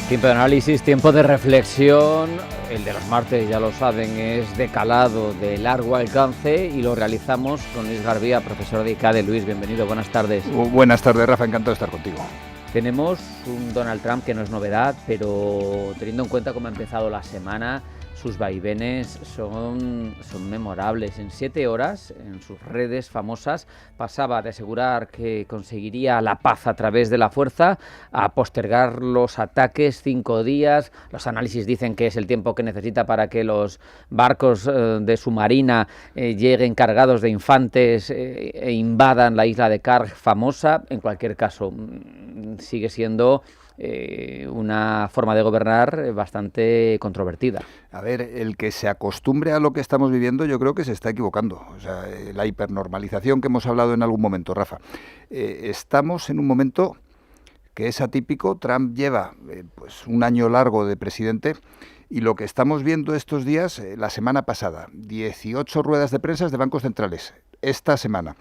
Tiempo de análisis, tiempo de reflexión. El de los martes, ya lo saben, es de calado, de largo alcance, y lo realizamos con Luis Garbía, profesor de ICADE. Luis, bienvenido, buenas tardes. Buenas tardes, Rafa, encantado de estar contigo. Tenemos un Donald Trump que no es novedad, pero teniendo en cuenta cómo ha empezado la semana, sus vaivenes son memorables. En 7 horas, en sus redes famosas, pasaba de asegurar que conseguiría la paz a través de la fuerza a postergar los ataques 5 días. Los análisis dicen que es el tiempo que necesita para que los barcos de su marina lleguen cargados de infantes e invadan la isla de Karg famosa. En cualquier caso, sigue siendo una forma de gobernar bastante controvertida. A ver, el que se acostumbre a lo que estamos viviendo, yo creo que se está equivocando. O sea, la hipernormalización que hemos hablado en algún momento, Rafa. Estamos en un momento que es atípico. Trump lleva pues un año largo de presidente, y lo que estamos viendo estos días, la semana pasada, 18 ruedas de prensa de bancos centrales. Esta semana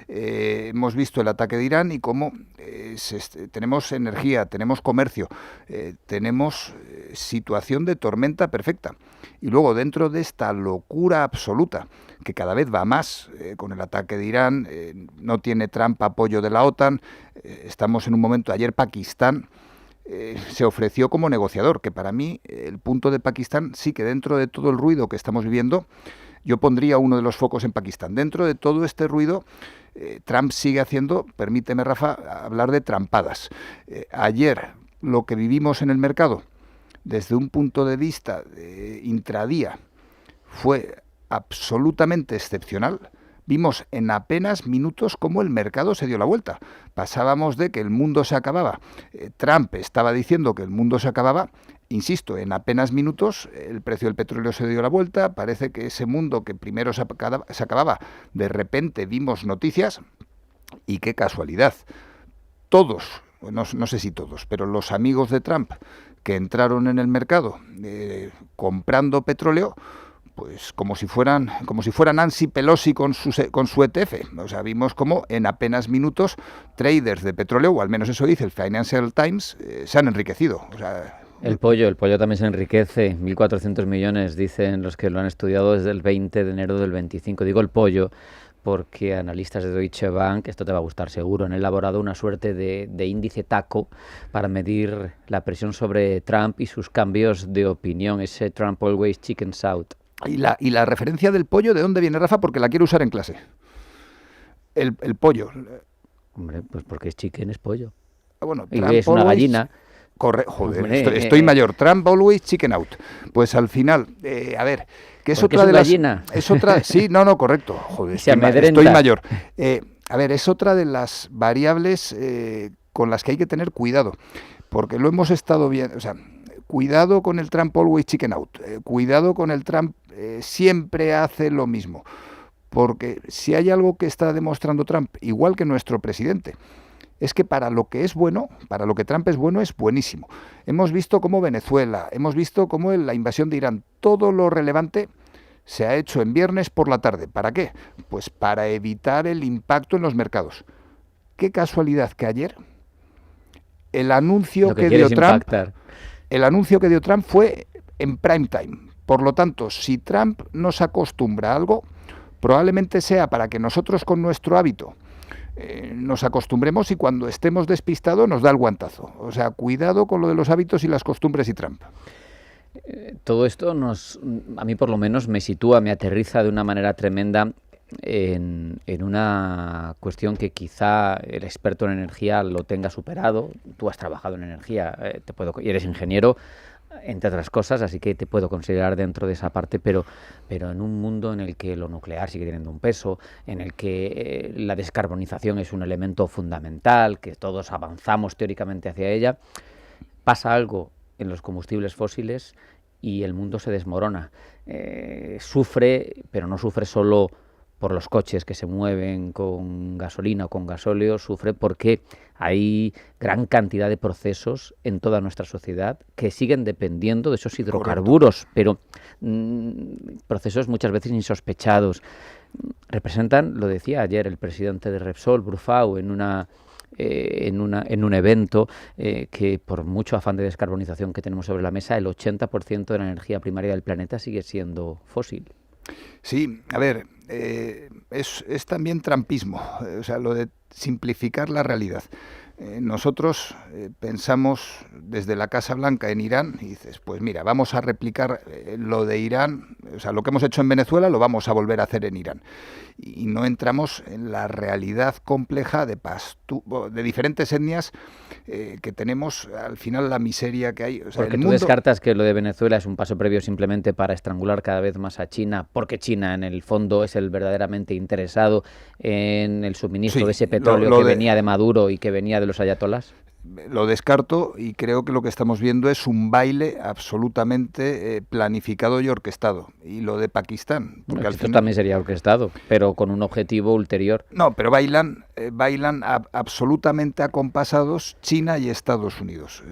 hemos visto el ataque de Irán y cómo tenemos energía, tenemos comercio, tenemos situación de tormenta perfecta. Y luego, dentro de esta locura absoluta, que cada vez va más con el ataque de Irán, no tiene Trump apoyo de la OTAN, estamos en un momento, ayer Pakistán se ofreció como negociador, que para mí el punto de Pakistán sí que, dentro de todo el ruido que estamos viviendo, yo pondría uno de los focos en Pakistán. Dentro de todo este ruido, Trump sigue haciendo, permíteme, Rafa, hablar de trampadas. Ayer, lo que vivimos en el mercado, desde un punto de vista intradía, fue absolutamente excepcional. Vimos en apenas minutos cómo el mercado se dio la vuelta. Pasábamos de que el mundo se acababa. Trump estaba diciendo que el mundo se acababa. Insisto, en apenas minutos el precio del petróleo se dio la vuelta. Parece que ese mundo que primero se acababa, de repente vimos noticias, y qué casualidad. Todos, no sé si todos, pero los amigos de Trump que entraron en el mercado comprando petróleo, pues como si fueran Nancy Pelosi con su ETF. O sea, vimos como en apenas minutos traders de petróleo, o al menos eso dice el Financial Times, se han enriquecido. O sea, El pollo también se enriquece, 1.400 millones, dicen los que lo han estudiado desde el 20 de enero del 25. Digo el pollo porque analistas de Deutsche Bank, esto te va a gustar seguro, han elaborado una suerte de índice TACO para medir la presión sobre Trump y sus cambios de opinión, ese Trump always chickens out. ¿Y la referencia del pollo de dónde viene, Rafa? Porque la quiero usar en clase. El pollo. Hombre, pues porque es chicken, es pollo. Bueno, y es una gallina. Joder, hombre, estoy mayor. Trump always chicken out. Pues al final, a ver, que es otra de las... gallina. Es otra, sí, no, correcto. Joder, estoy mayor. A ver, es otra de las variables con las que hay que tener cuidado, porque lo hemos estado viendo. O sea, cuidado con el Trump always chicken out. Cuidado con el Trump siempre hace lo mismo. Porque si hay algo que está demostrando Trump, igual que nuestro presidente, es que para lo que es bueno, para lo que Trump es bueno, es buenísimo. Hemos visto cómo Venezuela, hemos visto cómo la invasión de Irán, todo lo relevante se ha hecho en viernes por la tarde. ¿Para qué? Pues para evitar el impacto en los mercados. Qué casualidad que ayer el anuncio que dio Trump fue en prime time. Por lo tanto, si Trump nos acostumbra a algo, probablemente sea para que nosotros, con nuestro hábito, nos acostumbremos, y cuando estemos despistados nos da el guantazo. O sea, cuidado con lo de los hábitos y las costumbres y Trump. Todo esto a mí por lo menos me sitúa, me aterriza de una manera tremenda en una cuestión que quizá el experto en energía lo tenga superado. Tú has trabajado en energía, y eres ingeniero, entre otras cosas, así que te puedo considerar dentro de esa parte, pero en un mundo en el que lo nuclear sigue teniendo un peso, en el que la descarbonización es un elemento fundamental, que todos avanzamos teóricamente hacia ella, pasa algo en los combustibles fósiles y el mundo se desmorona. Sufre, pero no sufre solo por los coches que se mueven con gasolina o con gasóleo, sufre porque hay gran cantidad de procesos en toda nuestra sociedad que siguen dependiendo de esos hidrocarburos. Correcto. Pero procesos muchas veces insospechados. Representan, lo decía ayer el presidente de Repsol, Brufau, en una en un evento que por mucho afán de descarbonización que tenemos sobre la mesa, el 80% de la energía primaria del planeta sigue siendo fósil. Sí, a ver, es también trampismo, o sea, lo de simplificar la realidad. Nosotros pensamos desde la Casa Blanca en Irán y dices, pues mira, vamos a replicar lo de Irán, o sea, lo que hemos hecho en Venezuela lo vamos a volver a hacer en Irán. Y no entramos en la realidad compleja de diferentes etnias que tenemos, al final la miseria que hay. O sea, porque tú descartas que lo de Venezuela es un paso previo simplemente para estrangular cada vez más a China, porque China en el fondo es el verdaderamente interesado en el suministro de ese petróleo que venía de Maduro y que venía de los ayatolás. Lo descarto y creo que lo que estamos viendo es un baile absolutamente planificado y orquestado. Y lo de Pakistán... Porque al final también sería orquestado, pero con un objetivo ulterior. No, pero bailan absolutamente acompasados China y Estados Unidos.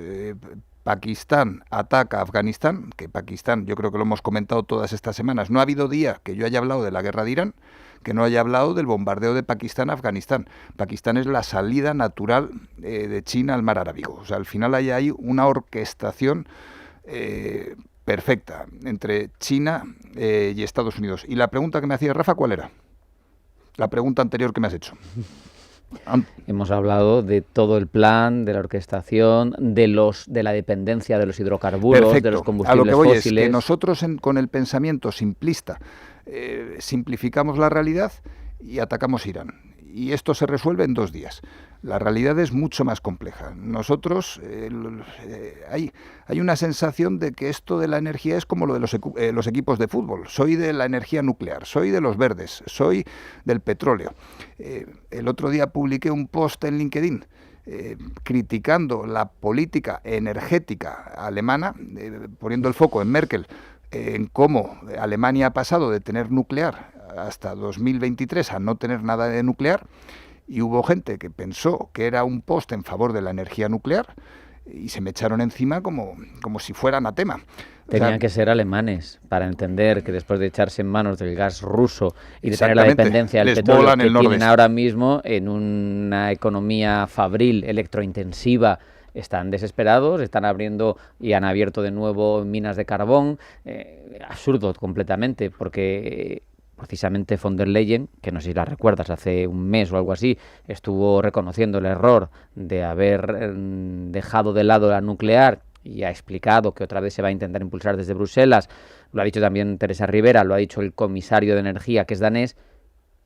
Pakistán ataca a Afganistán, que Pakistán, yo creo que lo hemos comentado todas estas semanas, no ha habido día que yo haya hablado de la guerra de Irán, que no haya hablado del bombardeo de Pakistán a Afganistán. Pakistán es la salida natural de China al mar Arábigo. O sea, al final hay ahí una orquestación perfecta entre China y Estados Unidos. Y la pregunta que me hacía Rafa, ¿cuál era? La pregunta anterior que me has hecho. Hemos hablado de todo el plan, de la orquestación, de la dependencia de los hidrocarburos, perfecto. De los combustibles a lo que voy fósiles. Es que nosotros con el pensamiento simplista simplificamos la realidad y atacamos Irán. Y esto se resuelve en 2 días. La realidad es mucho más compleja. Nosotros, hay una sensación de que esto de la energía es como lo de los equipos de fútbol. Soy de la energía nuclear, soy de los verdes, soy del petróleo. El otro día publiqué un post en LinkedIn criticando la política energética alemana, poniendo el foco en Merkel, en cómo Alemania ha pasado de tener nuclear hasta 2023 a no tener nada de nuclear, y hubo gente que pensó que era un post en favor de la energía nuclear y se me echaron encima como si fuera anatema. Tenían que ser alemanes para entender que después de echarse en manos del gas ruso y de tener la dependencia del petróleo que tienen ahora mismo en una economía fabril, electrointensiva, están desesperados, están abriendo y han abierto de nuevo minas de carbón. Absurdo completamente, porque precisamente von der Leyen, que no sé si la recuerdas, hace un mes o algo así, estuvo reconociendo el error de haber dejado de lado la nuclear y ha explicado que otra vez se va a intentar impulsar desde Bruselas. Lo ha dicho también Teresa Rivera, lo ha dicho el comisario de Energía, que es danés,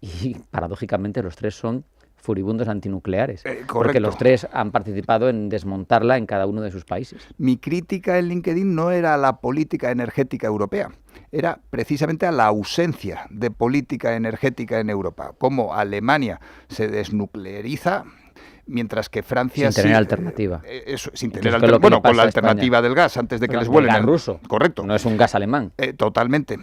y paradójicamente los tres son furibundos antinucleares, porque los tres han participado en desmontarla en cada uno de sus países. Mi crítica en LinkedIn no era a la política energética europea, era precisamente a la ausencia de política energética en Europa, cómo Alemania se desnucleariza, mientras que Francia... Sin tener alternativa. Sin tener alternativa. Bueno, con la alternativa del gas, antes de que les vuelen... El gas ruso. Correcto. No es un gas alemán. Totalmente.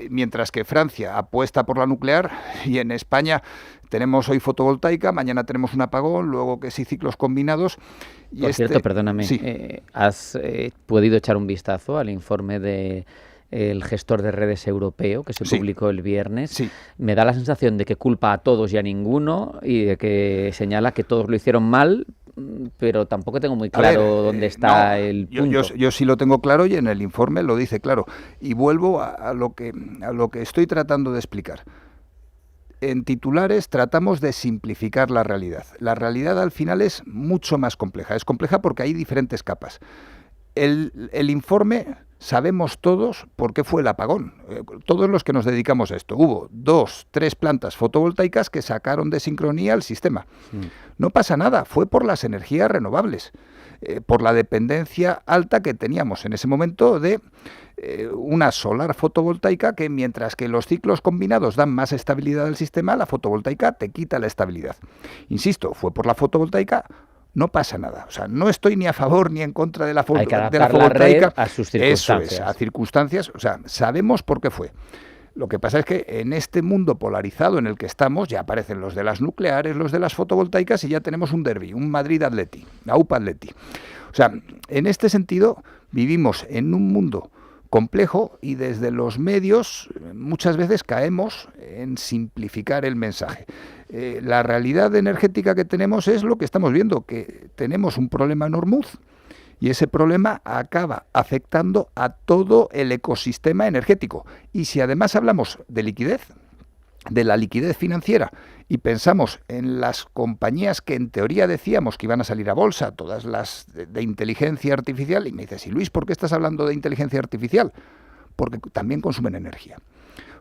Mientras que Francia apuesta por la nuclear y en España tenemos hoy fotovoltaica, mañana tenemos un apagón, luego que sí ciclos combinados. Y por cierto, perdóname, sí. ¿Has podido echar un vistazo al informe de el gestor de redes europeo que se publicó el viernes? Sí. Me da la sensación de que culpa a todos y a ninguno y de que señala que todos lo hicieron mal, pero tampoco tengo muy claro dónde está el punto. Yo sí lo tengo claro y en el informe lo dice claro. Y vuelvo a lo que estoy tratando de explicar. En titulares tratamos de simplificar la realidad. La realidad al final es mucho más compleja. Es compleja porque hay diferentes capas. El informe... Sabemos todos por qué fue el apagón. Todos los que nos dedicamos a esto. Hubo 2, 3 plantas fotovoltaicas que sacaron de sincronía el sistema. No pasa nada, fue por las energías renovables, por la dependencia alta que teníamos en ese momento de una solar fotovoltaica que, mientras que los ciclos combinados dan más estabilidad al sistema, la fotovoltaica te quita la estabilidad. Insisto, fue por la fotovoltaica. No pasa nada. O sea, no estoy ni a favor ni en contra de la fotovoltaica. Hay que adaptar la red a sus circunstancias. Eso es, a circunstancias. O sea, sabemos por qué fue. Lo que pasa es que en este mundo polarizado en el que estamos, ya aparecen los de las nucleares, los de las fotovoltaicas, y ya tenemos un derbi, un Madrid Atleti, AUPA Atleti. O sea, en este sentido, vivimos en un mundo complejo y desde los medios muchas veces caemos en simplificar el mensaje. La realidad energética que tenemos es lo que estamos viendo, que tenemos un problema en Hormuz y ese problema acaba afectando a todo el ecosistema energético. Y si además hablamos de liquidez, de la liquidez financiera, y pensamos en las compañías que en teoría decíamos que iban a salir a bolsa, todas las de inteligencia artificial, y me dices, ¿y Luis, por qué estás hablando de inteligencia artificial? Porque también consumen energía.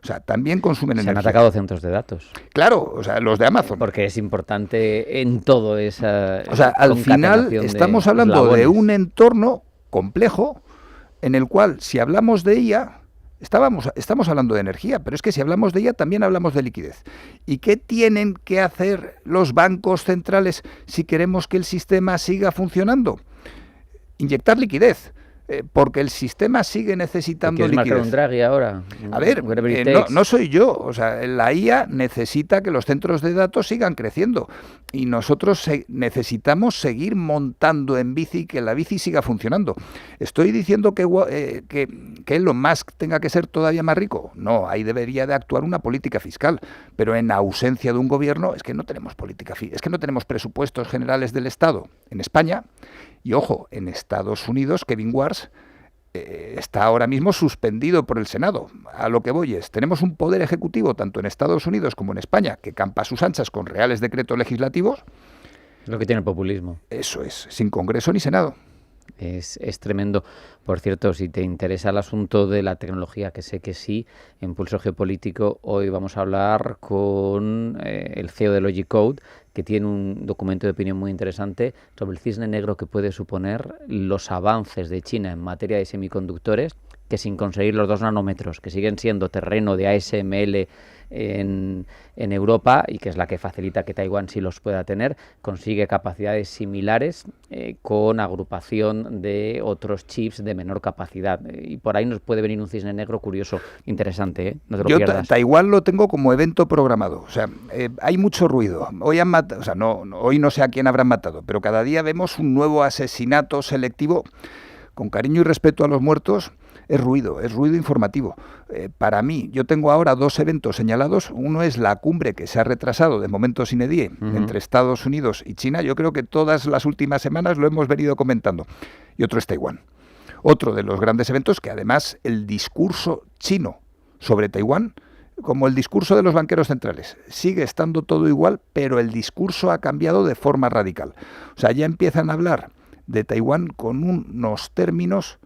O sea, también consumen energía. Se han atacado centros de datos. Claro, o sea, los de Amazon. Porque es importante en todo esa... O sea, al final estamos hablando de un entorno complejo en el cual, si hablamos de ella... Estamos hablando de energía, pero es que si hablamos de ella también hablamos de liquidez. ¿Y qué tienen que hacer los bancos centrales si queremos que el sistema siga funcionando? Inyectar liquidez, porque el sistema sigue necesitando liquidez. ¿Quieres marcar un Draghi ahora? A ver, no soy yo. O sea, la IA necesita que los centros de datos sigan creciendo y nosotros necesitamos seguir montando en bici y que la bici siga funcionando. ¿Estoy diciendo que Elon Musk tenga que ser todavía más rico? No, ahí debería de actuar una política fiscal, pero en ausencia de un gobierno es que no tenemos política fiscal, es que no tenemos presupuestos generales del Estado en España. Y ojo, en Estados Unidos, Kevin Warsh está ahora mismo suspendido por el Senado. A lo que voy es, tenemos un poder ejecutivo tanto en Estados Unidos como en España que campa a sus anchas con reales decretos legislativos. Lo que tiene el populismo. Eso es, sin Congreso ni Senado. Es tremendo. Por cierto, si te interesa el asunto de la tecnología, que sé que sí, en Pulso Geopolítico, hoy vamos a hablar con el CEO de Logicode, que tiene un documento de opinión muy interesante sobre el cisne negro que puede suponer los avances de China en materia de semiconductores, que sin conseguir los 2 nanómetros, que siguen siendo terreno de ASML en Europa y que es la que facilita que Taiwán sí los pueda tener, consigue capacidades similares con agrupación de otros chips de menor capacidad. Y por ahí nos puede venir un cisne negro curioso, interesante, ¿eh? No te lo pierdas. Taiwán lo tengo como evento programado. O sea, hay mucho ruido. Hoy han matado, o sea, hoy no sé a quién habrán matado, pero cada día vemos un nuevo asesinato selectivo. Con cariño y respeto a los muertos, es ruido informativo. Para mí, yo tengo ahora 2 eventos señalados. Uno es la cumbre que se ha retrasado de momento sine die entre Estados Unidos y China. Yo creo que todas las últimas semanas lo hemos venido comentando. Y otro es Taiwán. Otro de los grandes eventos que además el discurso chino sobre Taiwán, como el discurso de los banqueros centrales, sigue estando todo igual, pero el discurso ha cambiado de forma radical. O sea, ya empiezan a hablar de Taiwán con unos términos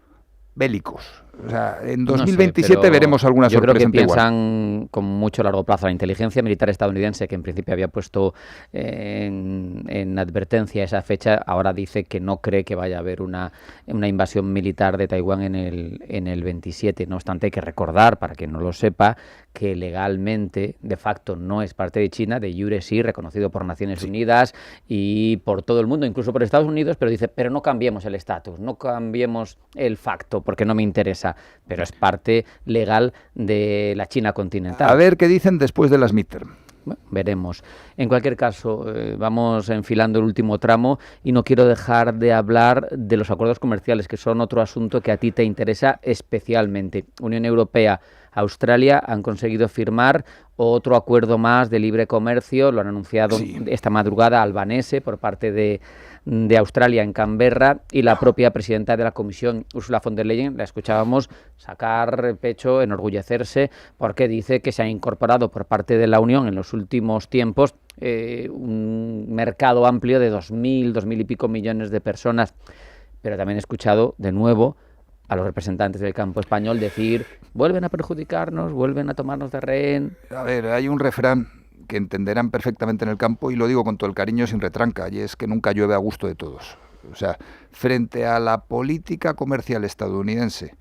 bélicos. O sea, en 2027 veremos alguna sorpresa en Taiwán. Yo creo que piensan con mucho largo plazo. La inteligencia militar estadounidense, que en principio había puesto en advertencia esa fecha, ahora dice que no cree que vaya a haber una invasión militar de Taiwán en el 27. No obstante, hay que recordar, para quien no lo sepa, que legalmente, de facto, no es parte de China, de jure sí, reconocido por Naciones Unidas y por todo el mundo, incluso por Estados Unidos, pero dice, pero no cambiemos el estatus, no cambiemos el facto, porque no me interesa, pero es parte legal de la China continental. A ver qué dicen después de las midterm. Bueno, veremos. En cualquier caso, vamos enfilando el último tramo y no quiero dejar de hablar de los acuerdos comerciales, que son otro asunto que a ti te interesa especialmente. Unión Europea, Australia han conseguido firmar otro acuerdo más de libre comercio, lo han anunciado esta madrugada Albanese por parte de Australia en Canberra, y la propia presidenta de la Comisión, Ursula von der Leyen, la escuchábamos sacar pecho, enorgullecerse, porque dice que se ha incorporado por parte de la Unión en los últimos tiempos un mercado amplio de 2.000 y pico millones de personas. Pero también he escuchado de nuevo a los representantes del campo español decir, vuelven a perjudicarnos, vuelven a tomarnos de rehén. A ver, hay un refrán que entenderán perfectamente en el campo, y lo digo con todo el cariño sin retranca, y es que nunca llueve a gusto de todos. O sea, frente a la política comercial estadounidense,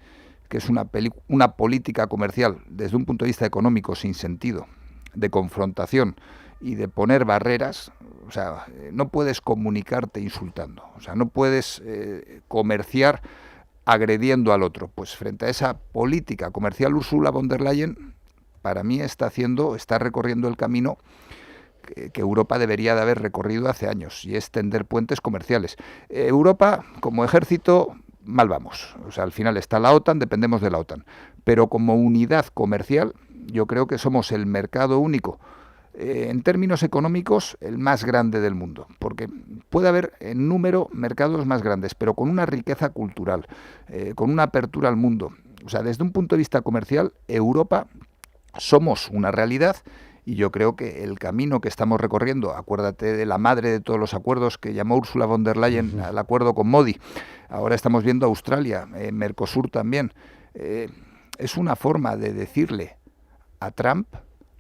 que es una política comercial desde un punto de vista económico sin sentido, de confrontación y de poner barreras, o sea, no puedes comunicarte insultando, o sea, no puedes comerciar agrediendo al otro. Pues frente a esa política comercial, Ursula von der Leyen, para mí está recorriendo el camino que Europa debería de haber recorrido hace años, y es tender puentes comerciales. Europa, como ejército, mal vamos. O sea, al final está la OTAN, dependemos de la OTAN. Pero como unidad comercial, yo creo que somos el mercado único, en términos económicos, el más grande del mundo. Porque puede haber en número mercados más grandes, pero con una riqueza cultural, con una apertura al mundo. O sea, desde un punto de vista comercial, Europa somos una realidad. Y yo creo que el camino que estamos recorriendo, acuérdate de la madre de todos los acuerdos que llamó Ursula von der Leyen al acuerdo con Modi, ahora estamos viendo Australia, Mercosur también, es una forma de decirle a Trump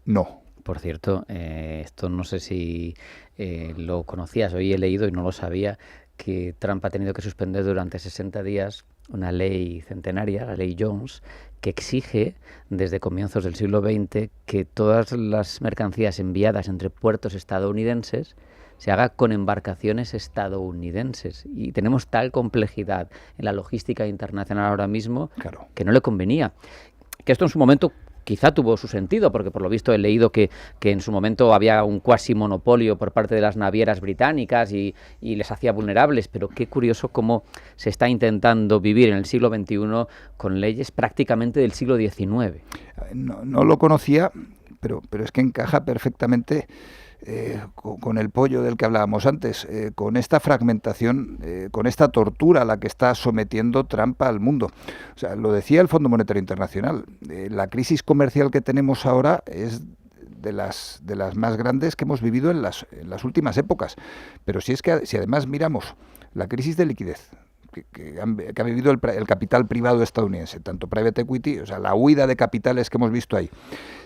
no. Por cierto, esto no sé si lo conocías, hoy he leído y no lo sabía, que Trump ha tenido que suspender durante 60 días una ley centenaria, la ley Jones, que exige desde comienzos del siglo XX que todas las mercancías enviadas entre puertos estadounidenses se haga con embarcaciones estadounidenses. Y tenemos tal complejidad en la logística internacional ahora mismo, claro, que no le convenía. Que esto en su momento quizá tuvo su sentido, porque por lo visto he leído que en su momento había un cuasi monopolio por parte de las navieras británicas y les hacía vulnerables, pero qué curioso cómo se está intentando vivir en el siglo XXI con leyes prácticamente del siglo XIX. No lo conocía, pero es que encaja perfectamente con el pollo del que hablábamos antes, con esta fragmentación, con esta tortura a la que está sometiendo Trump al mundo. O sea, lo decía el Fondo Monetario Internacional, la crisis comercial que tenemos ahora es de las más grandes que hemos vivido en las últimas épocas. Pero si además miramos la crisis de liquidez que ha vivido el capital privado estadounidense, tanto private equity, o sea, la huida de capitales que hemos visto ahí.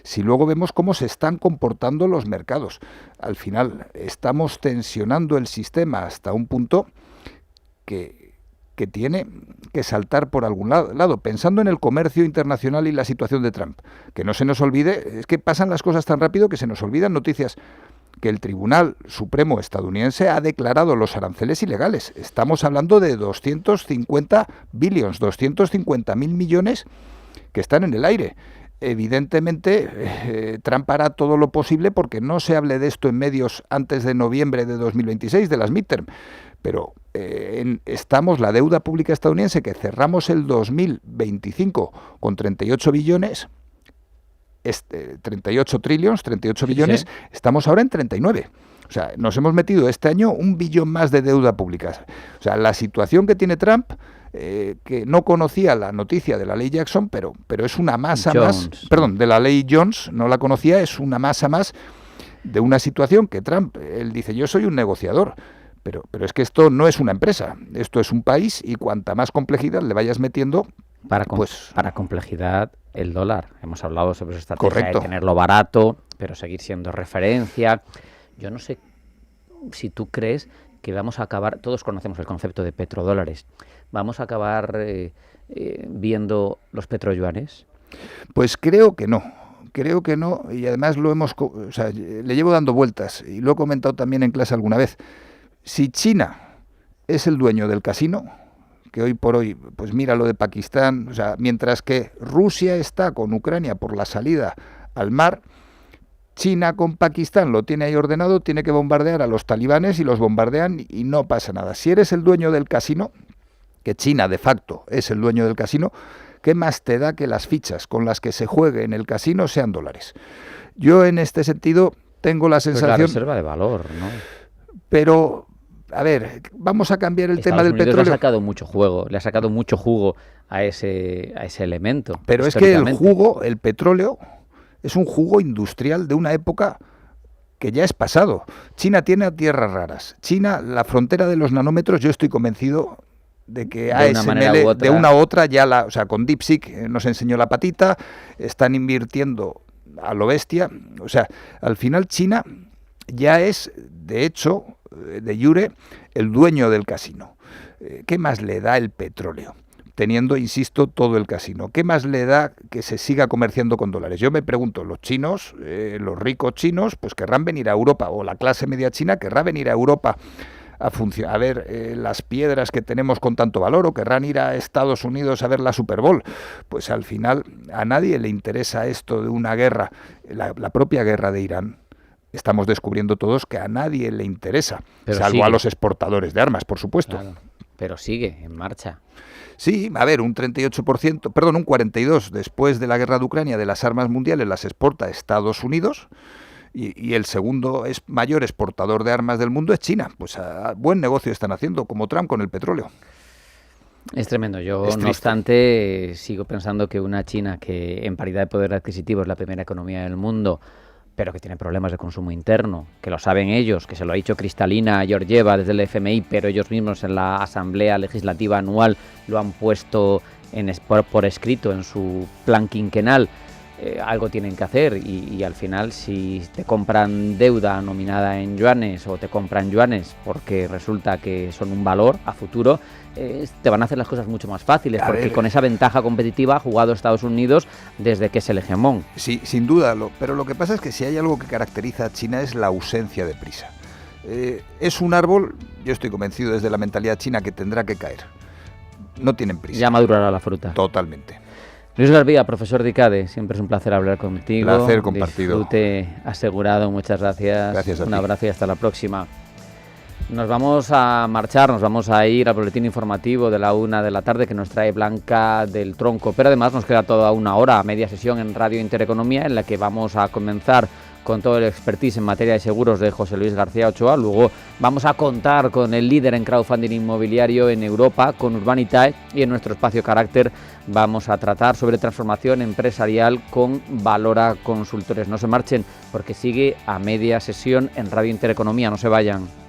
Si luego vemos cómo se están comportando los mercados, al final estamos tensionando el sistema hasta un punto que tiene que saltar por algún lado, pensando en el comercio internacional y la situación de Trump. Que no se nos olvide, es que pasan las cosas tan rápido que se nos olvidan noticias que el Tribunal Supremo estadounidense ha declarado los aranceles ilegales. Estamos hablando de 250 mil millones que están en el aire. Evidentemente, Trump hará todo lo posible porque no se hable de esto en medios antes de noviembre de 2026, de las midterm. Pero estamos, la deuda pública estadounidense, que cerramos el 2025 con 38 billones, 38 billones, sí. Estamos ahora en 39. O sea, nos hemos metido este año 1 billón más de deuda pública. O sea, la situación que tiene Trump, que no conocía la noticia de la ley Jackson, pero es una masa más, perdón, de la ley Jones, no la conocía, es una masa más de una situación que Trump, él dice, yo soy un negociador. Pero es que esto no es una empresa, esto es un país y cuanta más complejidad le vayas metiendo, para complejidad el dólar. Hemos hablado sobre esa estrategia de tenerlo barato, pero seguir siendo referencia. Yo no sé si tú crees que vamos a acabar, todos conocemos el concepto de petrodólares, ¿vamos a acabar viendo los petroyuanes? Pues creo que no. Y además le llevo dando vueltas y lo he comentado también en clase alguna vez. Si China es el dueño del casino, que hoy por hoy, pues mira lo de Pakistán, o sea, mientras que Rusia está con Ucrania por la salida al mar, China con Pakistán lo tiene ahí ordenado, tiene que bombardear a los talibanes y los bombardean y no pasa nada. Si eres el dueño del casino, que China de facto es el dueño del casino, ¿qué más te da que las fichas con las que se juegue en el casino sean dólares? Yo en este sentido tengo la sensación... Pues la reserva de valor, ¿no? Pero... A ver, vamos a cambiar el tema del petróleo. Le ha sacado mucho jugo a ese elemento. Pero es que el petróleo, es un jugo industrial de una época que ya es pasado. China tiene tierras raras. China, la frontera de los nanómetros, yo estoy convencido de que ASML de una u otra ya con DeepSeek nos enseñó la patita, están invirtiendo a lo bestia. O sea, al final China ya es, de hecho, de jure, el dueño del casino. ¿Qué más le da el petróleo? Teniendo, insisto, todo el casino. ¿Qué más le da que se siga comerciando con dólares? Yo me pregunto, los chinos, los ricos chinos, pues querrán venir a Europa, o la clase media china querrá venir a Europa a ver las piedras que tenemos con tanto valor, o querrán ir a Estados Unidos a ver la Super Bowl. Pues al final a nadie le interesa esto de una guerra, la propia guerra de Irán. Estamos descubriendo todos que a nadie le interesa, salvo a los exportadores de armas, por supuesto. Claro. pero sigue en marcha. Sí, a ver, un 42% después de la guerra de Ucrania de las armas mundiales las exporta a Estados Unidos y el segundo mayor exportador de armas del mundo es China. Pues buen negocio están haciendo, como Trump con el petróleo. Es tremendo. Yo, no obstante, sigo pensando que una China que en paridad de poder adquisitivo es la primera economía del mundo, pero que tiene problemas de consumo interno, que lo saben ellos, que se lo ha dicho Kristalina Georgieva desde el FMI, pero ellos mismos en la Asamblea Legislativa Anual lo han puesto por escrito en su plan quinquenal. Algo tienen que hacer y al final, si te compran deuda nominada en yuanes o te compran yuanes porque resulta que son un valor a futuro, te van a hacer las cosas mucho más fáciles, porque con esa ventaja competitiva ha jugado Estados Unidos desde que es el hegemón. Sí, sin duda, pero lo que pasa es que si hay algo que caracteriza a China es la ausencia de prisa. Es un árbol, yo estoy convencido desde la mentalidad china, que tendrá que caer. No tienen prisa. Ya madurará la fruta. Totalmente. Luis Garbía, profesor de ICADE, siempre es un placer hablar contigo. Placer compartido. Disfrute asegurado, muchas gracias. Gracias a ti. Un abrazo y hasta la próxima. Nos vamos a marchar, nos vamos a ir al boletín informativo de la 1 de la tarde que nos trae Blanca del Tronco, pero además nos queda toda una hora, media sesión en Radio Intereconomía, en la que vamos a comenzar con todo el expertise en materia de seguros de José Luis García Ochoa. Luego vamos a contar con el líder en crowdfunding inmobiliario en Europa, con Urbanitae, y en nuestro espacio Carácter vamos a tratar sobre transformación empresarial con Valora Consultores. No se marchen, porque sigue a media sesión en Radio Intereconomía, no se vayan.